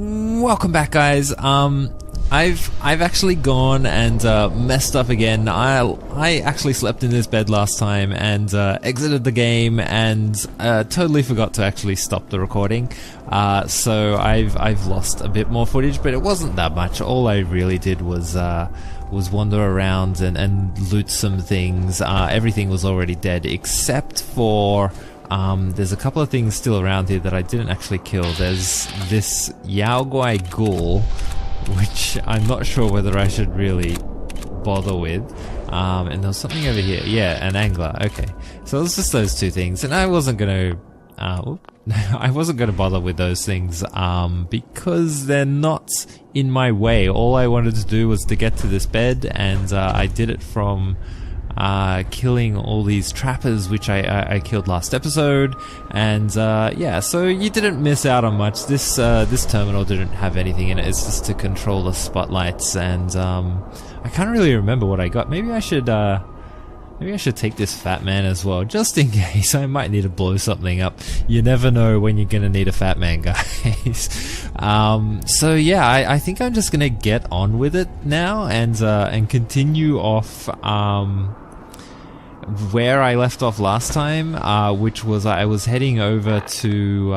Welcome back, guys. I've actually gone and messed up again. I actually slept in this bed last time and exited the game and totally forgot to actually stop the recording. So I've lost a bit more footage, but it wasn't that much. All I really did was wander around and loot some things. Everything was already dead except for there's a couple of things still around here that I didn't actually kill. There's this Yaoguai ghoul, which I'm not sure whether I should really bother with. And there was something over here. Yeah, an angler. Okay. So it was just those two things. And I wasn't gonna I wasn't gonna bother with those things because they're not in my way. All I wanted to do was to get to this bed, and I did it from killing all these trappers, which I killed last episode, and yeah, so you didn't miss out on much. This terminal didn't have anything in it. It's just to control the spotlights, and I can't really remember what I got. Maybe I should take this fat man as well, just in case. I might need to blow something up. You never know when you're gonna need a fat man, guys. So yeah, I think I'm just gonna get on with it now and continue off where I left off last time, which was I was heading over to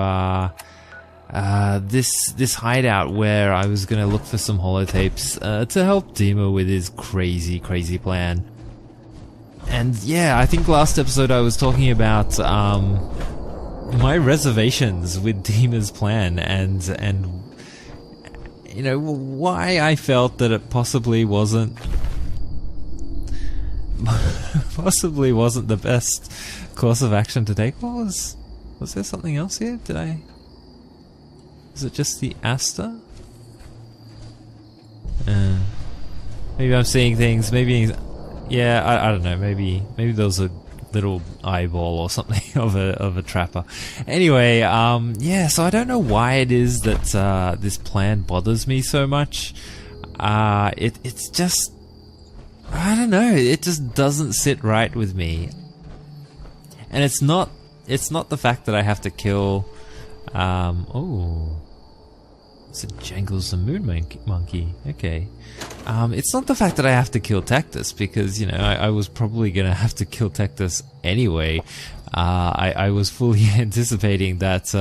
this hideout where I was gonna look for some holotapes to help Dima with his crazy plan. And yeah, I think last episode I was talking about my reservations with Dima's plan and you know why I felt that it possibly wasn't the best course of action to take. Was there something else here? Is it just the Asta? Maybe I'm seeing things. Maybe. Yeah, I don't know. Maybe there was a little eyeball or something of a trapper. Anyway, yeah. So I don't know why it is that this plan bothers me so much. It's just, I don't know. It just doesn't sit right with me. And it's not the fact that I have to kill. Oh. So it jangles the moon monkey. Okay. It's not the fact that I have to kill Tectus, because, you know, I was probably gonna have to kill Tectus anyway. I was fully anticipating that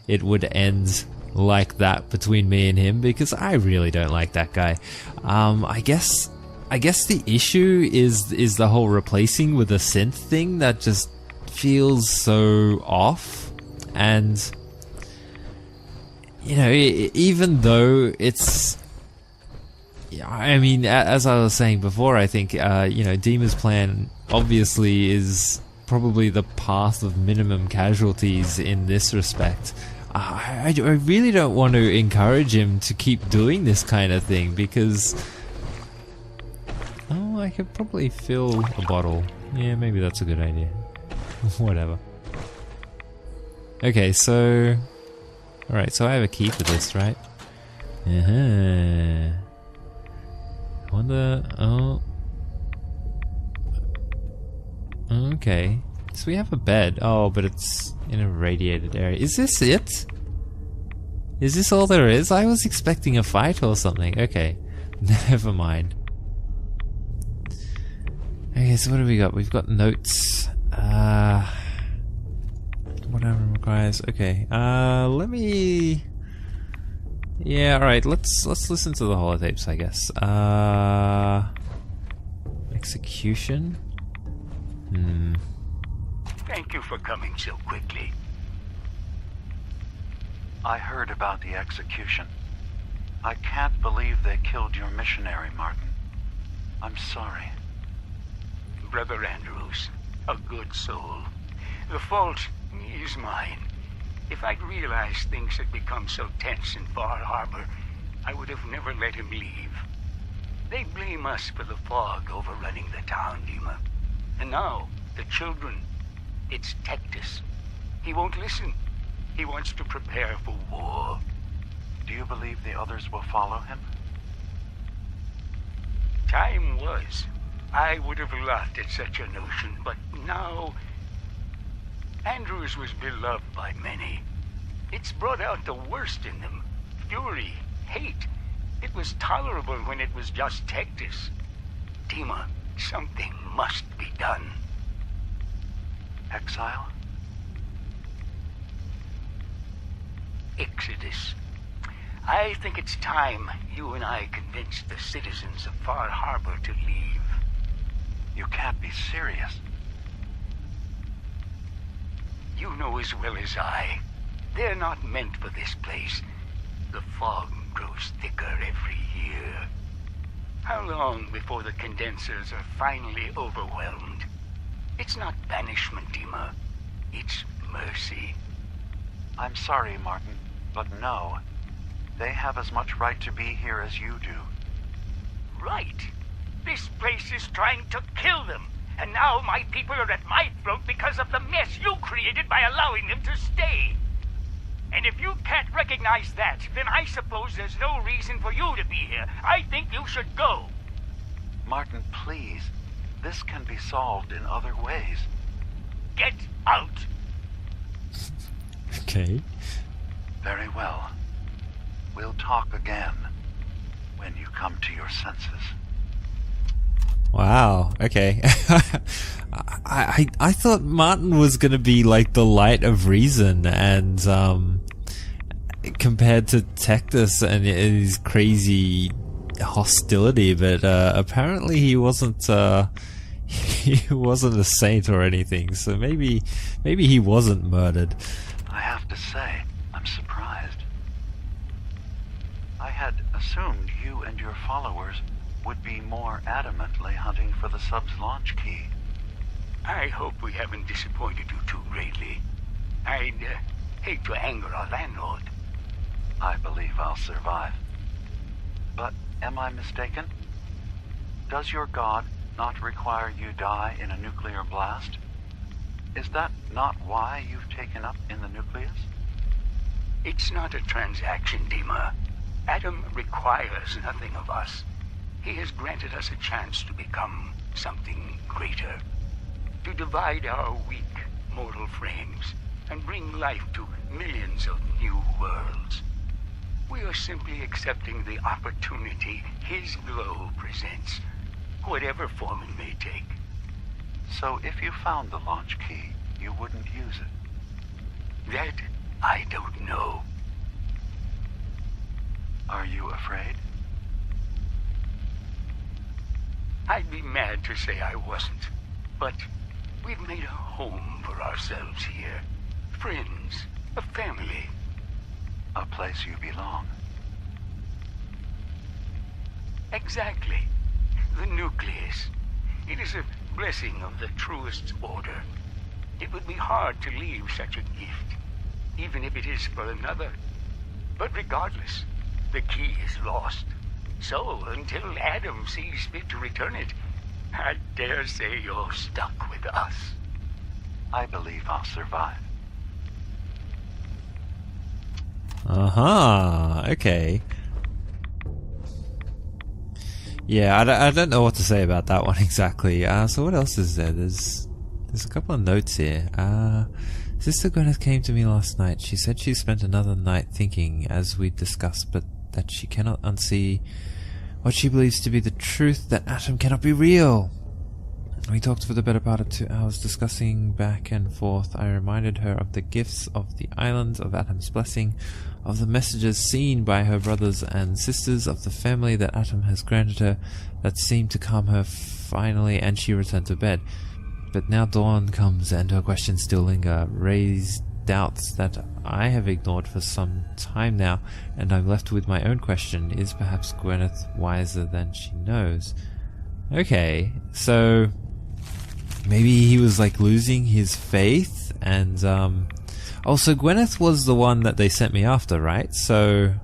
it would end like that between me and him, because I really don't like that guy. I guess the issue is the whole replacing with a synth thing that just feels so off. And you know, even though it's, I mean, as I was saying before, I think, you know, Dima's plan obviously is probably the path of minimum casualties in this respect. I really don't want to encourage him to keep doing this kind of thing, because, oh, I could probably fill a bottle. Yeah, maybe that's a good idea. Whatever. Okay, so alright, so I have a key for this, right? I wonder... Oh. Okay. So we have a bed. Oh, but it's in a radiated area. Is this it? Is this all there is? I was expecting a fight or something. Okay. Never mind. Okay, so what have we got? We've got notes. Whatever requires. Okay. Let me. Yeah. All right. Let's listen to the holotapes, I guess. Execution. Thank you for coming so quickly. I heard about the execution. I can't believe they killed your missionary, Martin. I'm sorry. Brother Andrews, a good soul. The fault is mine. If I'd realized things had become so tense in Far Harbor, I would have never let him leave. They blame us for the fog overrunning the town, Dima. And now, the children, it's Tectus. He won't listen. He wants to prepare for war. Do you believe the others will follow him? Time was. I would have laughed at such a notion, but now Andrews was beloved by many. It's brought out the worst in them. fury, hate. It was tolerable when it was just Tectus. Dima, something must be done. Exile? Exodus. I think it's time you and I convinced the citizens of Far Harbor to leave. You can't be serious. You know as well as I. They're not meant for this place. The fog grows thicker every year. How long before the condensers are finally overwhelmed? It's not banishment, Dima. It's mercy. I'm sorry, Martin, but no. They have as much right to be here as you do. Right. This place is trying to kill them. And now my people are at my throat because of the mess you created by allowing them to stay. And if you can't recognize that, then I suppose there's no reason for you to be here. I think you should go. Martin, please. This can be solved in other ways. Get out. Okay. Very well. We'll talk again when you come to your senses. Wow. Okay. I thought Martin was gonna be like the light of reason, and compared to Tectus and his crazy hostility, but apparently he wasn't he wasn't a saint or anything. So maybe he wasn't murdered. I have to say, I'm surprised. I had assumed you and your followers would be more adamantly hunting for the sub's launch key. I hope we haven't disappointed you too greatly. I'd hate to anger our landlord. I believe I'll survive. But am I mistaken? Does your god not require you die in a nuclear blast? Is that not why you've taken up in the nucleus? It's not a transaction, Dima. Adam requires nothing of us. He has granted us a chance to become something greater. To divide our weak mortal frames and bring life to millions of new worlds. We are simply accepting the opportunity his glow presents, whatever form it may take. So if you found the launch key, you wouldn't use it? That I don't know. Are you afraid? I'd be mad to say I wasn't, but we've made a home for ourselves here. Friends, a family. A place you belong. Exactly. The nucleus. It is a blessing of the truest order. It would be hard to leave such a gift, even if it is for another. But regardless, the key is lost. So, until Adam sees fit to return it, I dare say you're stuck with us. I believe I'll survive. Okay. Yeah, I don't know what to say about that one exactly. So what else is there? There's a couple of notes here. Sister Gwyneth came to me last night. She said she spent another night thinking, as we discussed, but that she cannot unsee what she believes to be the truth, that Atom cannot be real. We talked for the better part of 2 hours, discussing back and forth. I reminded her of the gifts of the island, of Atom's blessing, of the messages seen by her brothers and sisters, of the family that Atom has granted her, that seemed to calm her finally, and she returned to bed. But now dawn comes, and her questions still linger, raised doubts that I have ignored for some time now, and I'm left with my own question. Is perhaps Gwyneth wiser than she knows? Okay, so maybe he was like losing his faith, and also Gwyneth was the one that they sent me after, right? So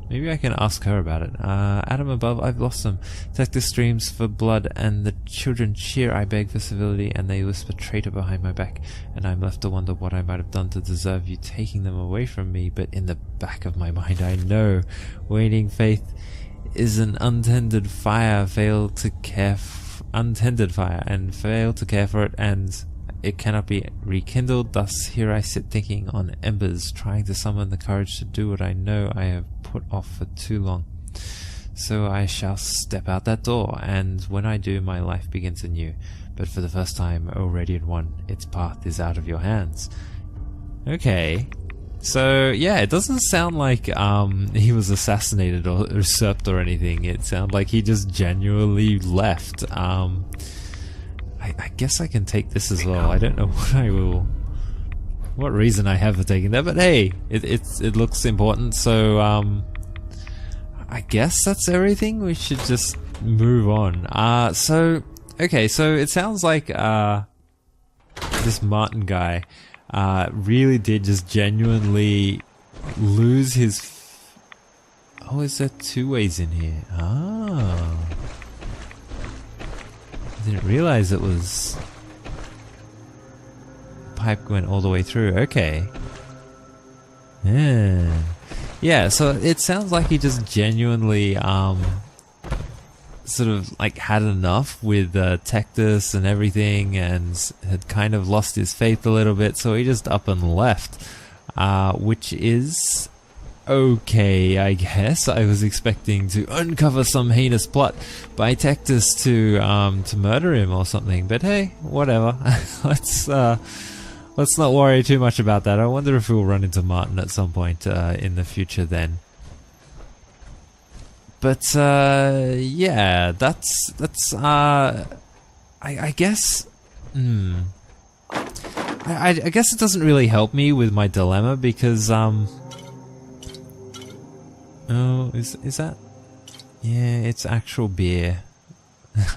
maybe I can ask her about it. Adam above, I've lost them. Tectus streams for blood, and the children cheer. I beg for civility, and they whisper traitor behind my back, and I'm left to wonder what I might have done to deserve you taking them away from me. But in the back of my mind, I know waning faith is an untended fire. Fail to care untended fire, and fail to care for it, and it cannot be rekindled. Thus here I sit thinking on embers, trying to summon the courage to do what I know I have put off for too long. So I shall step out that door, and when I do, my life begins anew. But for the first time, O Radiant One, its path is out of your hands. Okay. So, yeah, it doesn't sound like he was assassinated or usurped or anything. It sounds like he just genuinely left. I guess I can take this as well. I don't know what reason I have for taking that, but hey, it looks important, so I guess that's everything. We should just move on. So it sounds like this Martin guy really did just genuinely lose his... Oh, is there two ways in here? Oh. I didn't realize it was... Pipe went all the way through. Okay. Yeah, so it sounds like he just genuinely sort of like had enough with Tectus and everything, and had kind of lost his faith a little bit, so he just up and left, which is okay, I guess. I was expecting to uncover some heinous plot by Tectus to murder him or something, but hey, whatever. Let's not worry too much about that. I wonder if we'll run into Martin at some point in the future then. But yeah, that's I guess I guess it doesn't really help me with my dilemma, because oh, is that? Yeah, it's actual beer.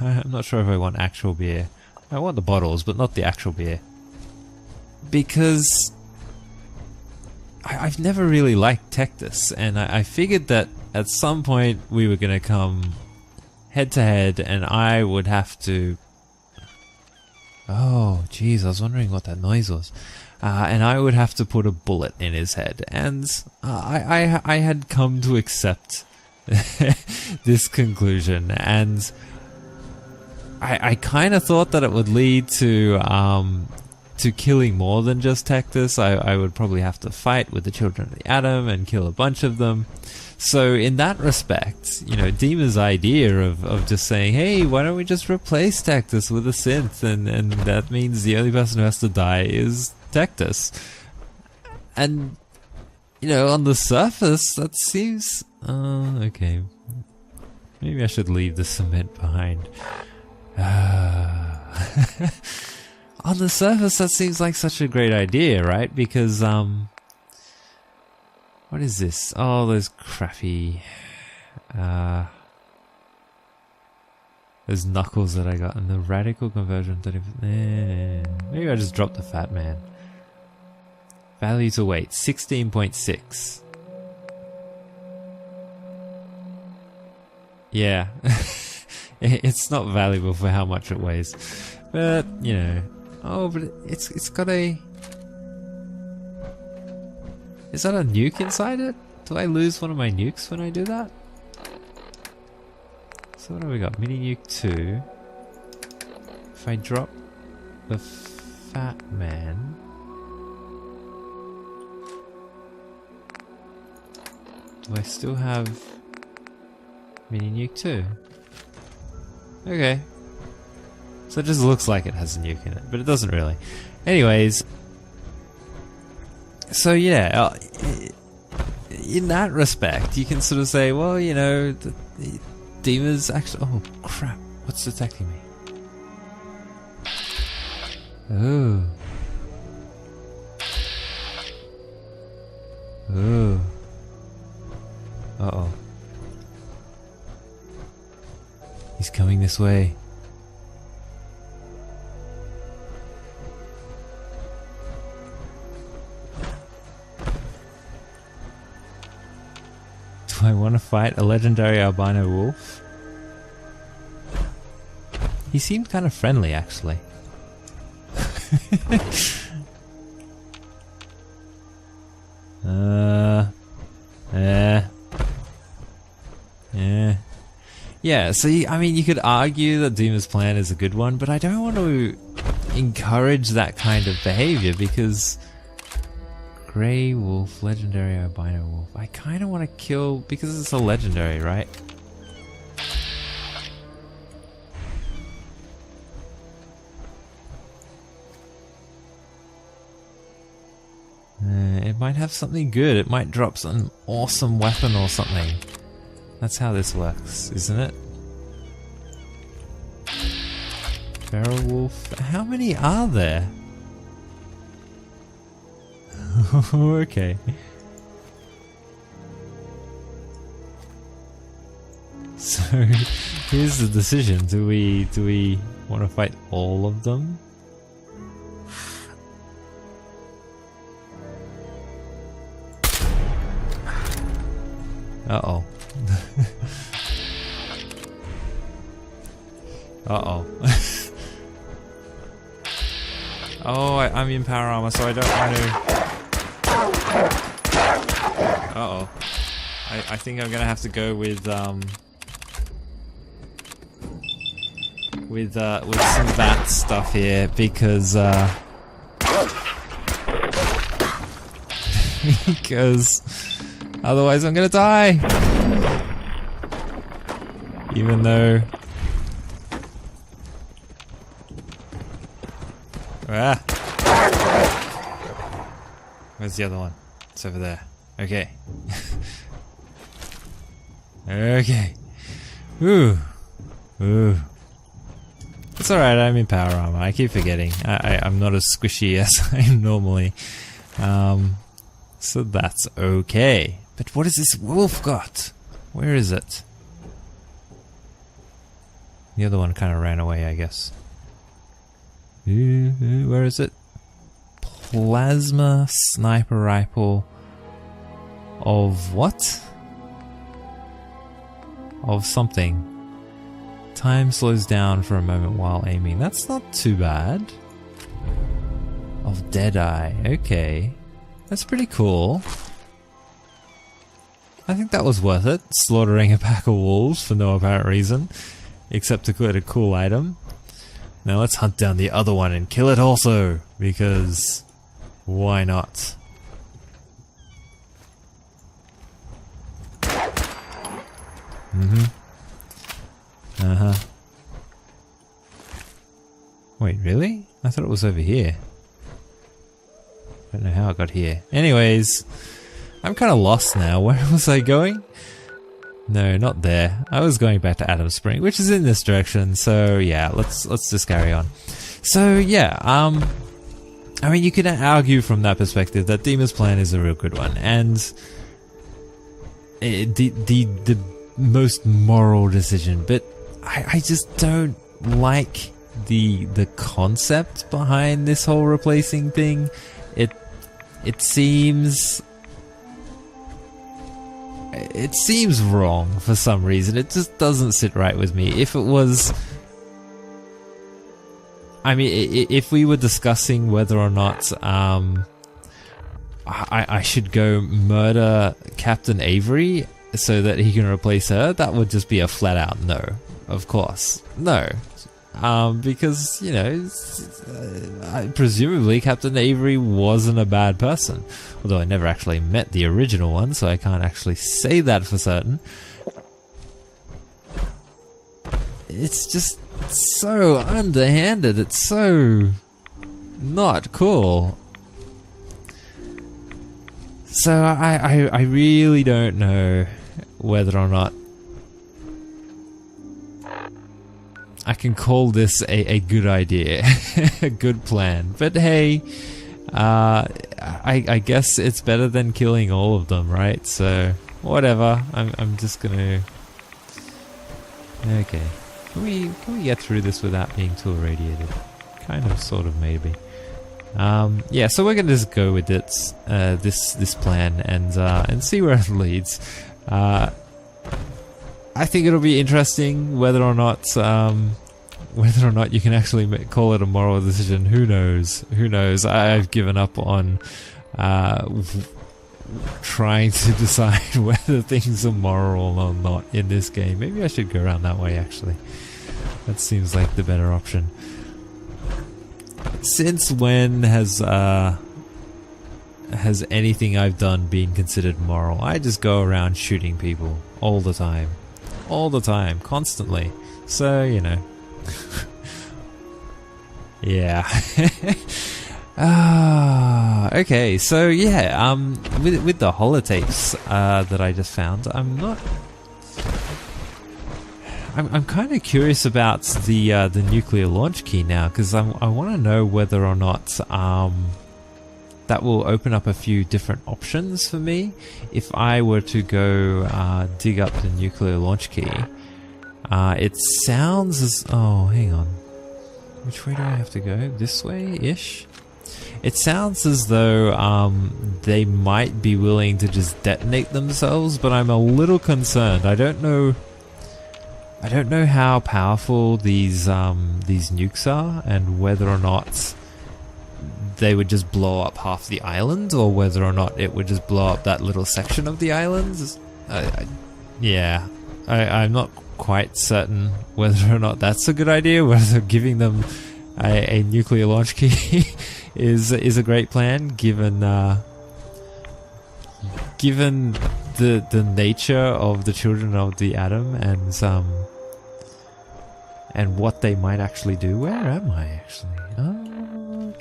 I'm not sure if I want actual beer. I want the bottles, but not the actual beer. Because I've never really liked Tectus, and I figured that at some point we were going to come head to head, and I would have to... Oh, jeez, I was wondering what that noise was. And I would have to put a bullet in his head, and I had come to accept this conclusion, and I kind of thought that it would lead to killing more than just Tectus. I would probably have to fight with the Children of the Atom and kill a bunch of them. So in that respect, you know, Dima's idea of just saying, hey, why don't we just replace Tectus with a synth, and that means the only person who has to die is Tectus. And, you know, on the surface, that seems... okay. Maybe I should leave the cement behind. On the surface, that seems like such a great idea, right? Because, what is this? Oh, those crappy... those knuckles that I got, and the radical conversion... Maybe I just dropped the fat man. Value to weight, 16.6. Yeah. It's not valuable for how much it weighs. But, you know... Oh, but it's got a... Is that a nuke inside it? Do I lose one of my nukes when I do that? So what have we got? Mini nuke 2. If I drop the fat man... Do I still have mini nuke 2? Okay. So it just looks like it has a nuke in it, but it doesn't really. Anyways, so yeah, in that respect, you can sort of say, well, you know, the Dima's actually... Oh, crap. What's detecting me? Oh. Oh. Uh-oh. He's coming this way. Do I want to fight a legendary albino wolf? He seemed kind of friendly, actually. Yeah, so I mean, you could argue that Dima's plan is a good one, but I don't want to encourage that kind of behavior, because Grey Wolf, Legendary Albino Wolf. I kind of want to kill, because it's a legendary, right? It might have something good. It might drop some awesome weapon or something. That's how this works, isn't it? Feral Wolf. How many are there? Okay. So here's the decision. Do we want to fight all of them? Uh-oh. Uh-oh. Oh, I'm in power armor, so I don't want to... Uh-oh. I think I'm gonna have to go with some bat stuff here, because because otherwise I'm gonna die. Even though... Ah. Where's the other one? It's over there. Okay. Okay. Ooh. Ooh. It's alright, I'm in power armor. I keep forgetting. I'm not as squishy as I am normally. So that's okay. But what has this wolf got? Where is it? The other one kind of ran away, I guess. Where is it? Plasma sniper rifle of what? Of something. Time slows down for a moment while aiming. That's not too bad. Of Deadeye. Okay. That's pretty cool. I think that was worth it. Slaughtering a pack of wolves for no apparent reason. Except to get a cool item. Now let's hunt down the other one and kill it also, because why not? Uh-huh. Wait, really? I thought it was over here. I don't know how it got here. Anyways, I'm kind of lost now. Where was I going? No, not there. I was going back to Adams Spring, which is in this direction. So yeah, let's just carry on. So yeah, I mean, you can argue from that perspective that Demon's plan is a real good one, and the most moral decision. But I just don't like the concept behind this whole replacing thing. It seems wrong for some reason. It just doesn't sit right with me. If it was... I mean, if we were discussing whether or not I should go murder Captain Avery so that he can replace her, that would just be a flat out no. Of course. No. Because, you know, presumably Captain Avery wasn't a bad person. Although I never actually met the original one, so I can't actually say that for certain. It's just so underhanded. It's so not cool. So I really don't know whether or not I can call this a good idea, a good plan. But hey, I guess it's better than killing all of them, right? So whatever. I'm just gonna. Okay, can we get through this without being too irradiated? Kind of, sort of, maybe. Yeah. So we're gonna just go with this this plan and see where it leads. I think it'll be interesting whether or not you can actually call it a moral decision. Who knows? Who knows? I've given up on trying to decide whether things are moral or not in this game. Maybe I should go around that way, actually. That seems like the better option. Since when has anything I've done been considered moral? I just go around shooting people all the time, constantly. So, you know. Yeah. Okay, so yeah, with the holotapes that I just found, I'm kind of curious about the nuclear launch key now, because I want to know whether or not that will open up a few different options for me if I were to go dig up the nuclear launch key. It sounds as... oh, hang on. Which way do I have to go? This way-ish? It sounds as though they might be willing to just detonate themselves, but I'm a little concerned. I don't know how powerful these nukes are, and whether or not they would just blow up half the island, or whether or not it would just blow up that little section of the island. I'm not quite certain whether or not that's a good idea, whether giving them a nuclear launch key is a great plan, given the nature of the children of the atom, and what they might actually do. Where am I actually? Oh,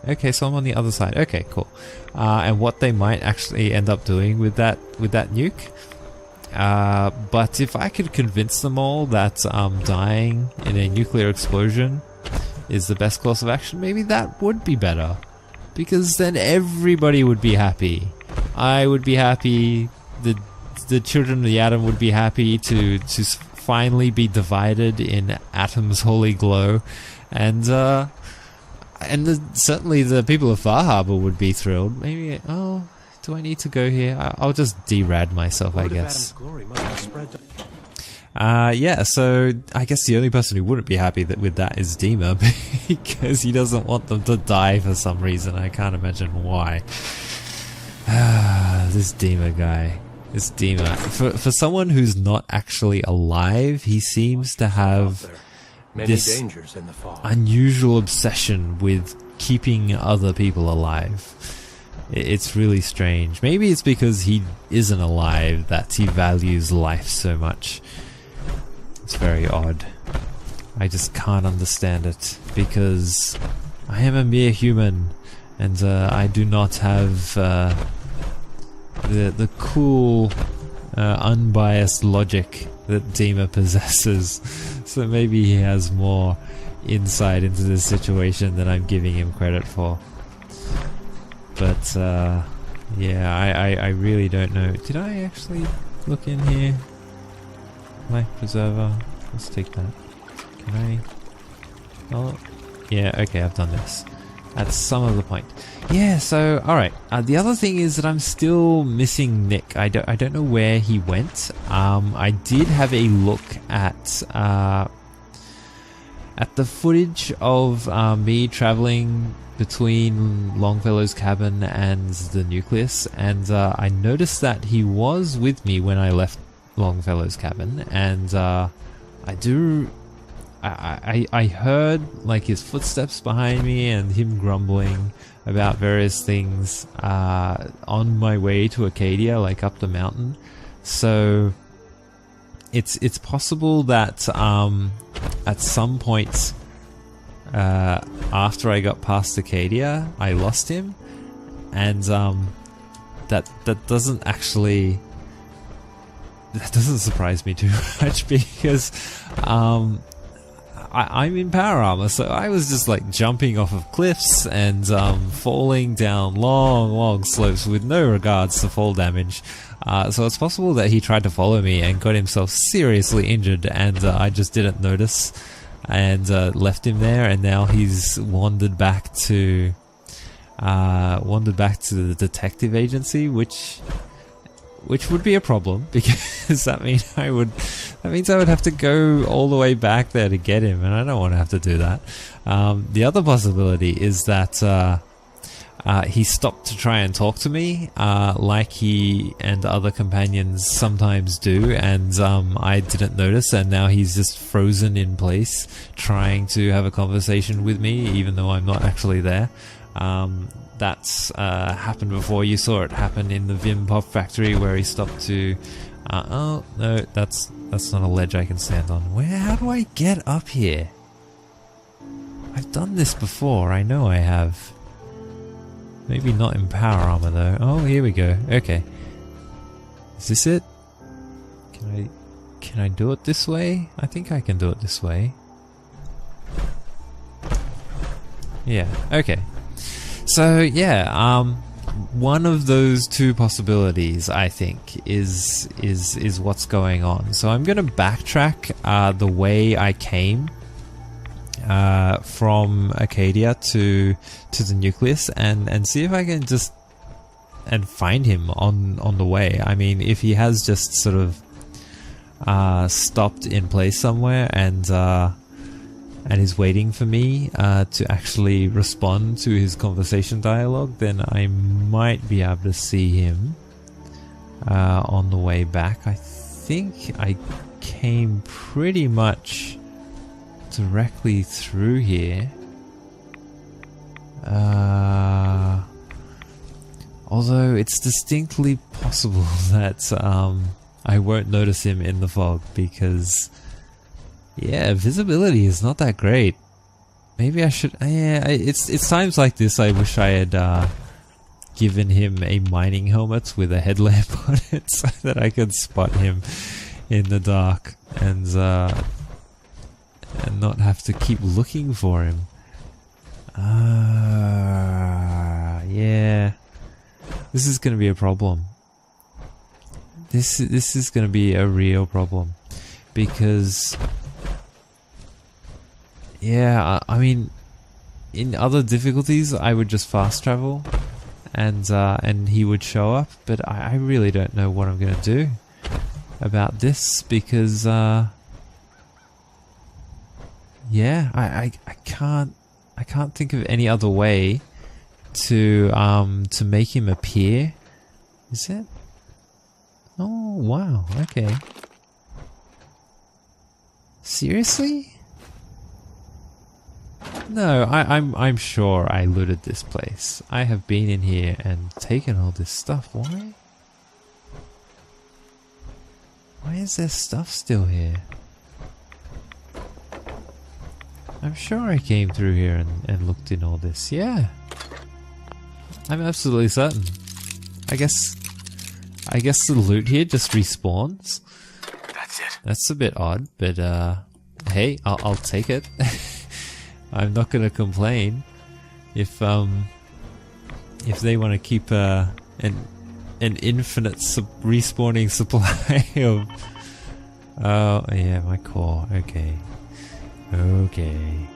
okay, so I'm on the other side. Okay, cool. And what they might actually end up doing with that nuke. But if I could convince them all that dying in a nuclear explosion is the best course of action, maybe that would be better. Because then everybody would be happy. I would be happy, the children of the atom would be happy to finally be divided in Atom's holy glow, and certainly the people of Far Harbor would be thrilled. Maybe, oh, do I need to go here? I'll just derad myself, I guess. Yeah, so I guess the only person who wouldn't be happy with that is Dima, because he doesn't want them to die for some reason. I can't imagine why. This Dima guy. This Dima. For someone who's not actually alive, he seems to have this unusual obsession with keeping other people alive. It's really strange. Maybe it's because he isn't alive that he values life so much. It's very odd. I just can't understand it, because I am a mere human, and I do not have the cool, unbiased logic that Dima possesses. So maybe he has more insight into this situation than I'm giving him credit for. But yeah, I really don't know. Did I actually look in here? Life preserver. Let's take that. Can I? Oh, yeah. Okay, I've done this. That's some of the point. Yeah. So, all right. The other thing is that I'm still missing Nick. I don't know where he went. I did have a look at the footage of me traveling between Longfellow's cabin and the nucleus, and I noticed that he was with me when I left Longfellow's cabin, and I heard like his footsteps behind me and him grumbling about various things on my way to Acadia, like up the mountain. So it's possible that at some point after I got past Acadia, I lost him, and that doesn't actually. That doesn't surprise me too much, because I'm in power armor, so I was just like jumping off of cliffs and falling down long slopes with no regards to fall damage. So it's possible that he tried to follow me and got himself seriously injured, and I just didn't notice and left him there, and now he's wandered back to the detective agency, which would be a problem, because that means I would have to go all the way back there to get him, and I don't want to have to do that. The other possibility is that he stopped to try and talk to me, like he and other companions sometimes do, and I didn't notice, and now he's just frozen in place, trying to have a conversation with me, even though I'm not actually there. That's happened before. You saw it happen in the Vim Pop Factory, where he stopped to... oh, no, that's not a ledge I can stand on. How do I get up here? I've done this before, I know I have. Maybe not in power armor though. Oh, here we go. Okay. Is this it? Can I do it this way? I think I can do it this way. Yeah, okay. So yeah, one of those two possibilities, I think, is what's going on. So I'm gonna backtrack the way I came from Acadia to the nucleus and see if I can just find him on the way. I mean, if he has just sort of stopped in place somewhere and is waiting for me to actually respond to his conversation dialogue, then I might be able to see him on the way back. I think I came pretty much directly through here. Although it's distinctly possible that I won't notice him in the fog, because yeah, visibility is not that great. Maybe I should... yeah, it's times like this I wish I had given him a mining helmet with a headlamp on it so that I could spot him in the dark and not have to keep looking for him. Yeah. This is going to be a problem. This is going to be a real problem, because yeah, I mean, in other difficulties I would just fast travel and he would show up, but I really don't know what I'm going to do about this, because yeah, I can't think of any other way to make him appear. Is it? Oh wow, okay. Seriously? No, I'm sure I looted this place. I have been in here and taken all this stuff. Why? Why is there stuff still here? I'm sure I came through here and looked in all this. Yeah. I'm absolutely certain. I guess the loot here just respawns. That's it. That's a bit odd, but hey, I'll take it. I'm not gonna complain if they want to keep an infinite respawning supply of... oh yeah, my core. Okay. Okay.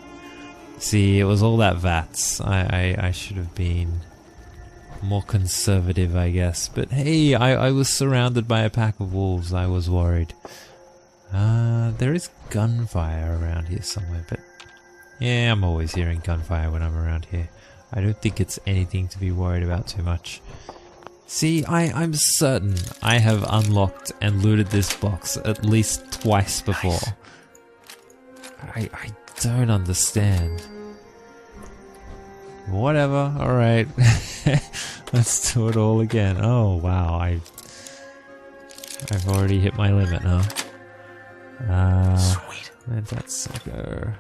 See, it was all that VATS. I should have been more conservative, I guess. But hey, I was surrounded by a pack of wolves. I was worried. There is gunfire around here somewhere, but yeah, I'm always hearing gunfire when I'm around here. I don't think it's anything to be worried about too much. See, I'm certain I have unlocked and looted this box at least twice before. I don't understand. Whatever, alright. Let's do it all again. Oh wow, I've already hit my limit, huh? Sweet. Where'd that sucker?